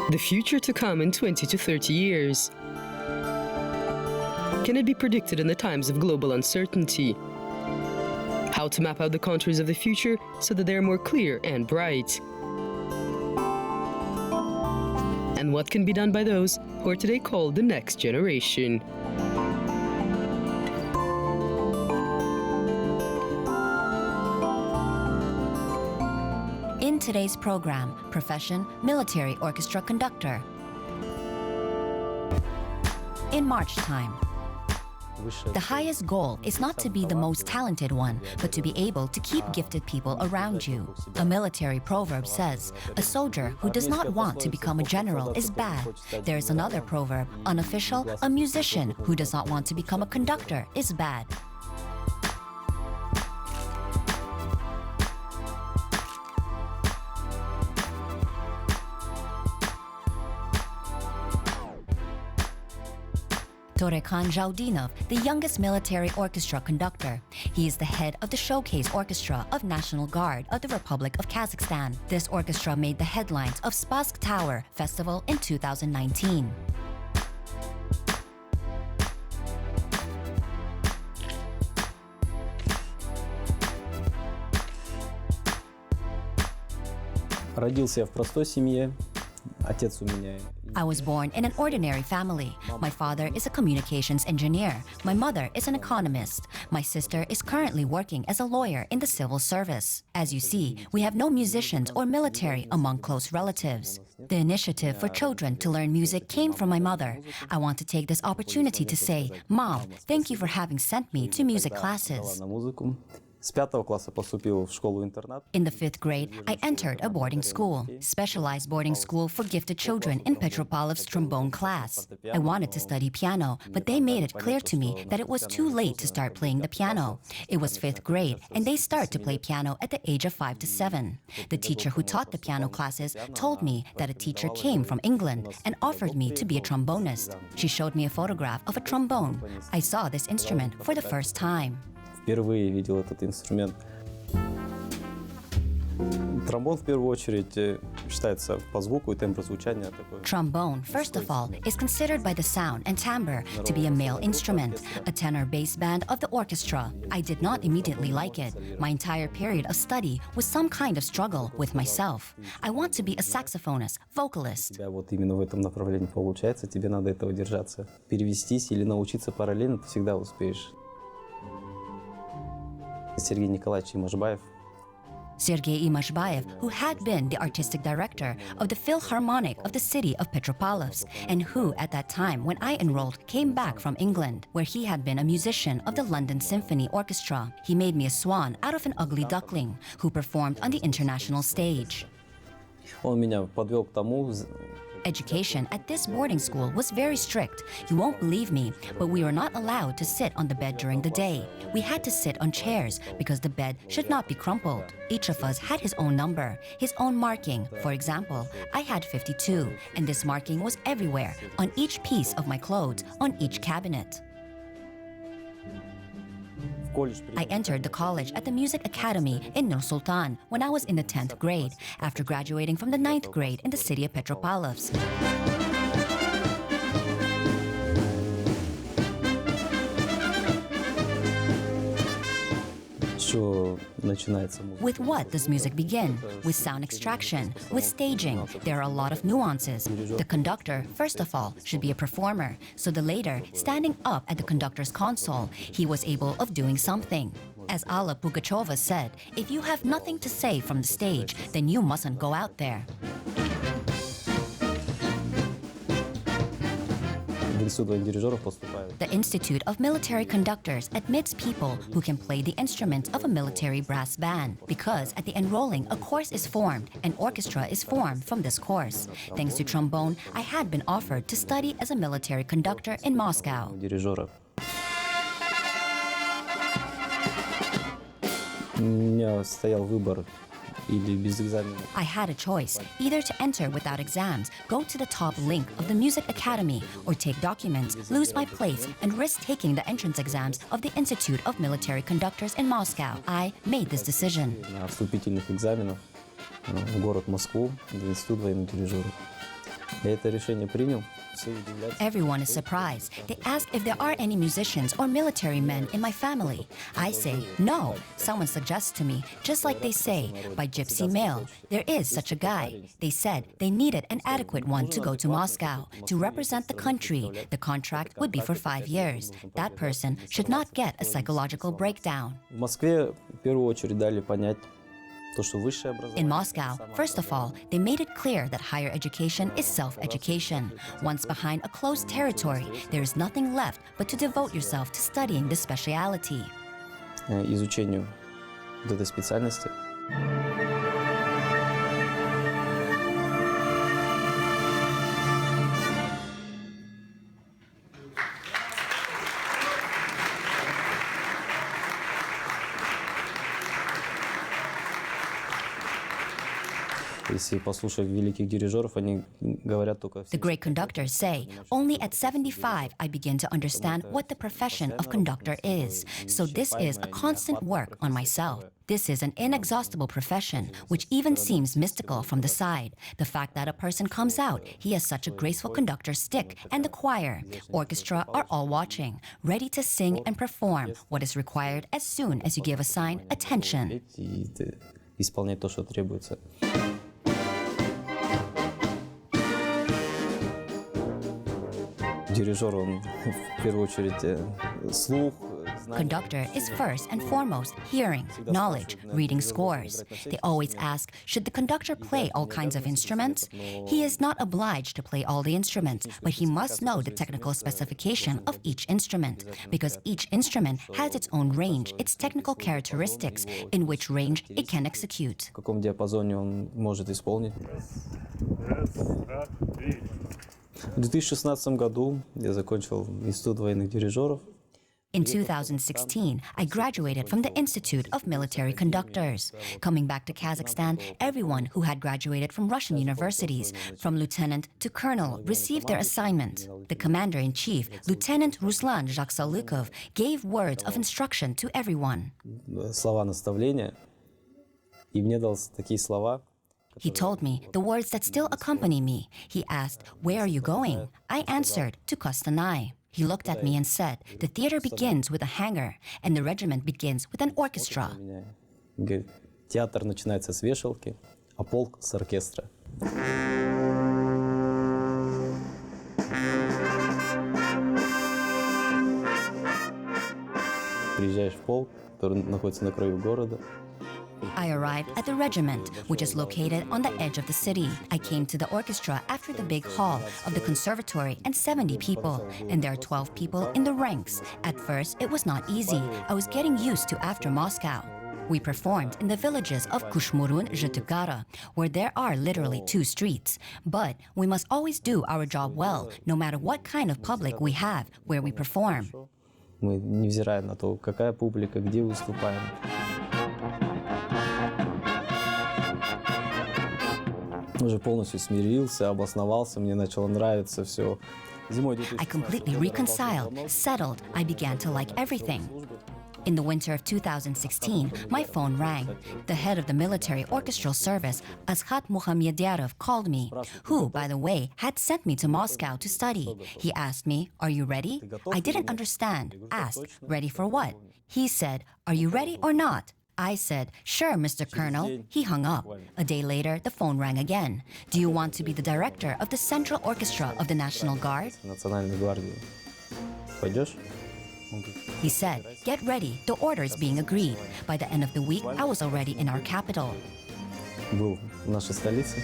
The future to come in 20 to 30 years. Can it be predicted in the times of global uncertainty? How to map out the contours of the future so that they are more clear and bright. And what can be done by those who are today called the next generation? In today's program, profession, military orchestra conductor. In March time. The highest goal is not to be the most talented one, but to be able to keep gifted people around you. A military proverb says, a soldier who does not want to become a general is bad. There is another proverb, unofficial, a musician who does not want to become a conductor is bad. Torekhan Jaudinov, the youngest military orchestra conductor. He is the head of the Showcase Orchestra of National Guard of the Republic of Kazakhstan. This orchestra made the headlines of Spassk Tower Festival in 2019. Родился я в простой семье. Отец у меня. I was born in an ordinary family. My father is a communications engineer. My mother is an economist. My sister is currently working as a lawyer in the civil service. As you see, we have no musicians or military among close relatives. The initiative for children to learn music came from my mother. I want to take this opportunity to say, Mom, thank you for having sent me to music classes. С 5 класса поступил в школу-интернат. In the 5th grade, I entered a boarding school, specialized boarding school for gifted children in Petropolov's trombone class. I wanted to study piano, but they made it clear to me that it was too late to start playing the piano. It was 5th grade, and they start to play piano at the age of 5 to 7. The teacher who taught the piano classes told me that a teacher came from England and offered me to be a trombonist. She showed me a photograph of a trombone. I saw this instrument for the first time. Впервые видел этот инструмент. Тромбон в первую очередь считается по звуку и тембру звучания такой. Trombone, first of all, is considered by the sound and timbre to be a male instrument, a tenor bass band of the orchestra. I did not immediately like it. My entire period of study was some kind of struggle with myself. I want to be a saxophonist, vocalist. Вот именно в этом направлении получается, тебе надо этого держаться. Перевестись или научиться параллельно, ты всегда успеешь. Sergei Nikolaevich Imashbayev. Sergei Imashbayev, who had been the artistic director of the Philharmonic of the city of Petropolovsk, and who, at that time when I enrolled, came back from England, where he had been a musician of the London Symphony Orchestra. He made me a swan out of an ugly duckling, who performed on the international stage. Он меня подвел к тому. Education at this boarding school was very strict. You won't believe me, but we were not allowed to sit on the bed during the day. We had to sit on chairs because the bed should not be crumpled. Each of us had his own number, his own marking. For example, I had 52, and this marking was everywhere, on each piece of my clothes, on each cabinet. I entered the college at the Music Academy in Nur-Sultan when I was in the 10th grade, after graduating from the 9th grade in the city of Petropolovsk. With what does music begin? With sound extraction, with staging. There are a lot of nuances. The conductor, first of all, should be a performer. So the later, standing up at the conductor's console, he was able of doing something. As Alla Pugacheva said, if you have nothing to say from the stage, then you mustn't go out there. The Institute of Military Conductors admits people who can play the instruments of a military brass band because at the enrolling, a course is formed, an orchestra is formed from this course. Thanks to trombone, I had been offered to study as a military conductor in Moscow. У меня стоял выбор или без экзамена. I had a choice, either to enter without exams, go to the top link of the Music Academy, or take documents, lose my place, and risk taking the entrance exams of the Institute of Military Conductors in Moscow. I made this decision. На вступительных экзаменах в город Москву, в Институт военных дирижеров. Я это решение принял. Все удивляются. Everyone is surprised. They ask if there are any musicians or military men in my family. I say, no. Someone suggests to me, just like they say, by Gypsy Mail, there is such a guy. They said they needed an adequate one to go to Moscow to represent the country. The contract would be for 5 years. That person should not get a psychological breakdown. В Москве в первую очередь дали понять то, что высшее образование. In Moscow, first of all, they made it clear that higher education is self-education. Once behind a closed territory, there is nothing left but to devote yourself to studying this speciality. Изучению вот этой специальности. Если послушать великих дирижеров, они говорят только... The great conductors say, only at 75 I begin to understand what the profession of conductor is. So this is a constant work on myself. This is an inexhaustible profession, which even seems mystical from the side. The fact that a person comes out, he has such a graceful conductor's stick, and the choir, orchestra are all watching, ready to sing and perform what is required as soon as you give a sign, attention. И исполнять то, что требуется. Дирижер, он в первую очередь слух, Conductor is first and foremost hearing, knowledge, reading scores. They always ask, should the conductor play all kinds of instruments? He is not obliged to play all the instruments, but he must know the technical specification of each instrument, because each instrument has its own range, its technical characteristics, in which range it can execute. в каком диапазоне он может исполнить. В 2016 году я закончил Институт военных дирижеров. In 2016, I graduated from the Institute of Military Conductors. Coming back to Kazakhstan, everyone who had graduated from Russian universities, from lieutenant to colonel, received their assignment. The commander-in-chief, Lieutenant Ruslan Jaksalykov, gave words of instruction to everyone. Слова наставления. И мне дал такие слова. He told me the words that still accompany me. He asked, "Where are you going?" I answered, "To Kostanai." He looked at me and said, "The theater begins with a hangar, and the regiment begins with an orchestra." Говорит, театр начинается с вешалки, а полк с оркестра. Приезжаешь в полк, который находится на краю города. I arrived at the regiment, which is located on the edge of the city. I came to the orchestra after the big hall of the conservatory and 70 people, and there are 12 people in the ranks. At first, it was not easy. I was getting used to after Moscow. We performed in the villages of Kushmurun, Zhytomyr, where there are literally 2 streets. But we must always do our job well, no matter what kind of public we have where we perform. Мы, невзирая на то, какая публика, где выступаем. Уже полностью смирился, обосновался, мне начало нравиться все. Зимой 2016 I completely reconciled, settled. I began to like everything. In the winter of 2016, my phone rang. The head of the military orchestral service, Azkhat Muhammedyarov, called me, who, by the way, had sent me to Moscow to study. He asked me, "Are you ready?" I didn't understand. Asked, "Ready for what?" He said, "Are you ready or not?" I said, "Sure, Mr. Colonel." He hung up. A day later, the phone rang again. "Do you want to be the director of the Central Orchestra of the National Guard?" Национальной гвардии. Пойдешь? He said, "Get ready, the order is being agreed." By the end of the week, I was already in our capital. Был в нашей столице.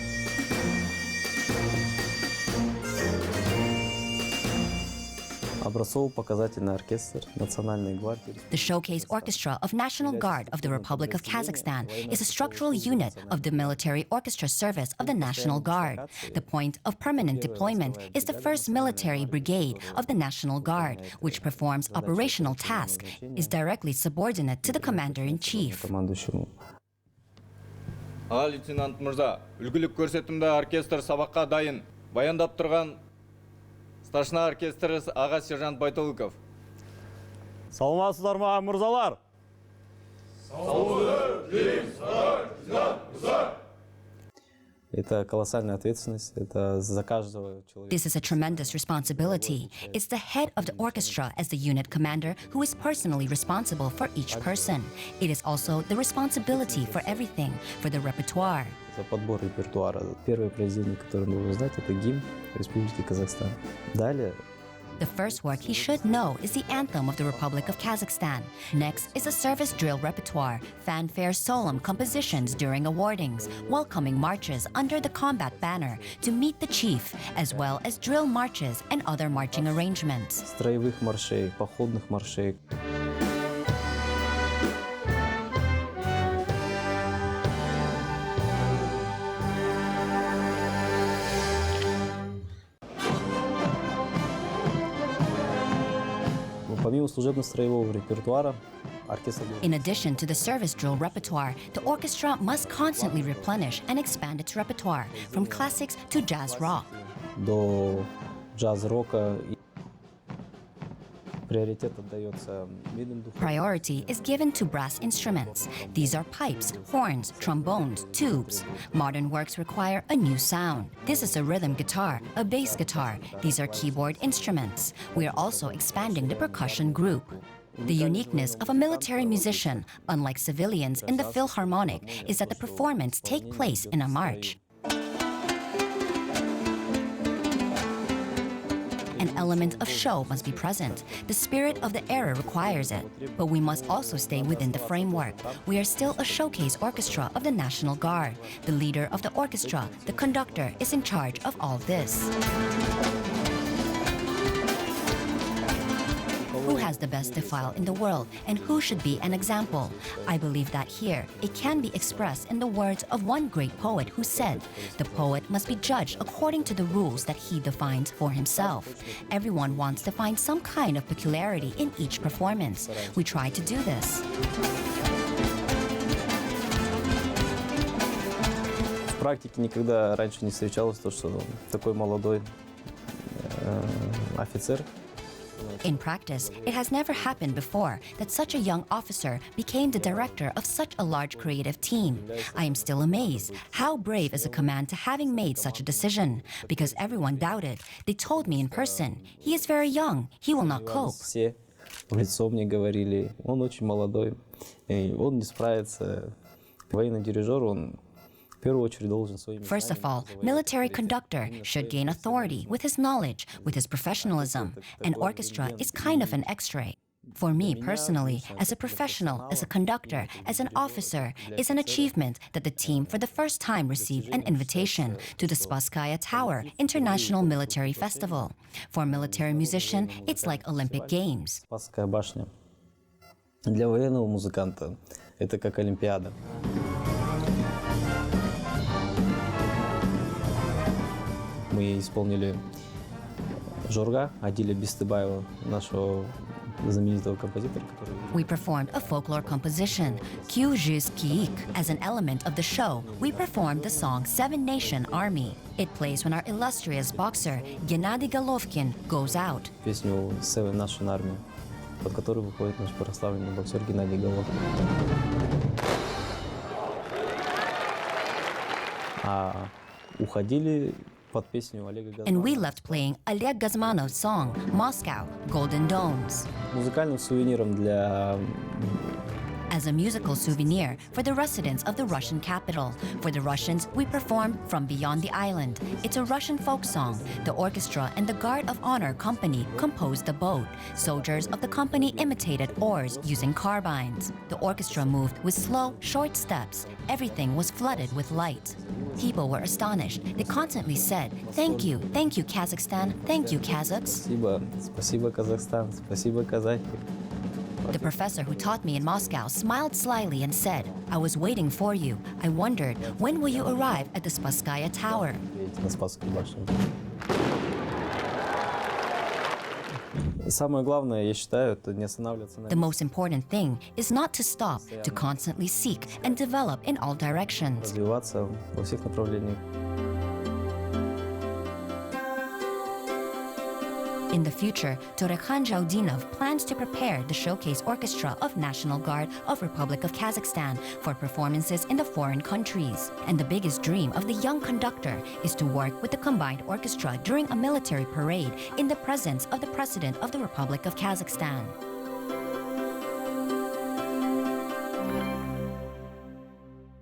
Образцово-показательный оркестр Национальной гвардии. The Showcase Orchestra of National Guard of the Republic of Kazakhstan is a structural unit of the military orchestra service of the National Guard. The point of permanent deployment is the 1st Military Brigade of the National Guard, which performs operational tasks, is directly subordinate to the Commander-in-Chief. Командующему. Аға лейтенант мырза, үлгілік көрсетімді оркестр сабаққа дайын. Баяндап тұрған старшина оркестрі аға сержант Байтолыков. Саламатсыздар ма, мырзалар? Это колоссальная ответственность, это за каждого человека. This is a tremendous responsibility. It's the head of the orchestra as the unit commander who is personally responsible for each person. It is also the responsibility for everything, for the repertoire. За подбор репертуара. Первое произведение, которое он должен знать, это гимн Республики Казахстан. Далее The first work he should know is the anthem of the Republic of Kazakhstan. Next is a service drill repertoire, fanfare solemn compositions during awardings, welcoming marches under the combat banner to meet the chief, as well as drill marches and other marching arrangements. строевых маршей, походных маршей. Помимо служебно-строевого репертуара, оркестр In addition to the service drill repertoire, the orchestra must constantly replenish and expand its repertoire, from classics to jazz rock. до джаз-рока. Приоритет отдается медным духам. Priority is given to brass instruments. These are pipes, horns, trombones, tubes. Modern works require a new sound. This is a rhythm guitar, a bass guitar. These are keyboard instruments. We are also expanding the percussion group. The uniqueness of a military musician, unlike civilians in the Philharmonic, is that the performance takes place in a march. An element of show must be present. The spirit of the era requires it. But we must also stay within the framework. We are still a showcase orchestra of the National Guard. The leader of the orchestra, the conductor, is in charge of all this. Who has the best defile in the world and who should be an example? I believe that here it can be expressed in the words of one great poet who said, "The poet must be judged according to the rules that he defines for himself." Everyone wants to find some kind of peculiarity in each performance. We try to do this. В практике никогда раньше не встречалось то, что такой молодой офицер. In practice, it has never happened before that such a young officer became the director of such a large creative team. I am still amazed. How brave is a command to having made such a decision? Because everyone doubted. They told me in person, he is very young, he will not cope. Все в лицо мне говорили, он очень молодой, и он не справится. Военный дирижер, он в первую очередь должен своими First of all, military conductor should gain authority with his knowledge, with his professionalism. An orchestra is kind of an X-ray. For me personally, as a professional, as a conductor, as an officer, it's an achievement that the team for the first time received an invitation to the Spasskaya Tower International Military Festival. For a military musician, it's like Olympic Games. Спасская башня. Для военного музыканта это как Олимпиада. Мы исполнили Жорга Адиля Бестыбаева, нашего знаменитого композитора, который... We performed a folklore composition, Kyu Jis Kiik. As an element of the show, we performed the song Seven Nation Army. It plays when our illustrious boxer, Gennady Golovkin, goes out. Песню «Seven Nation Army», под которой выходит наш прославленный боксер Геннадий Головкин. А уходили под песню Олега Газманова. And we left playing Oleg Gazmanov's song, Moscow, Golden Domes. Музыкальным сувениром для As a musical souvenir for the residents of the Russian capital. For the Russians, we performed From Beyond the Island. It's a Russian folk song. The orchestra and the Guard of Honor Company composed the boat. Soldiers of the company imitated oars using carbines. The orchestra moved with slow, short steps. Everything was flooded with light. People were astonished. They constantly said, thank you, Kazakhstan, thank you, Kazakhs." «Спасибо, спасибо, Казахстан, спасибо, казахи». The professor who taught me in Moscow smiled slyly and said, "I was waiting for you. I wondered, when will you arrive at the Spasskaya Tower?" Едете на Спасскую башню. Самое главное, я считаю, это не останавливаться на The most important thing is not to stop, to constantly seek and develop in all directions. развиваться во всех направлениях. In the future, Torekhan Jaudinov plans to prepare the showcase orchestra of National Guard of Republic of Kazakhstan for performances in the foreign countries. And the biggest dream of the young conductor is to work with the combined orchestra during a military parade in the presence of the President of the Republic of Kazakhstan.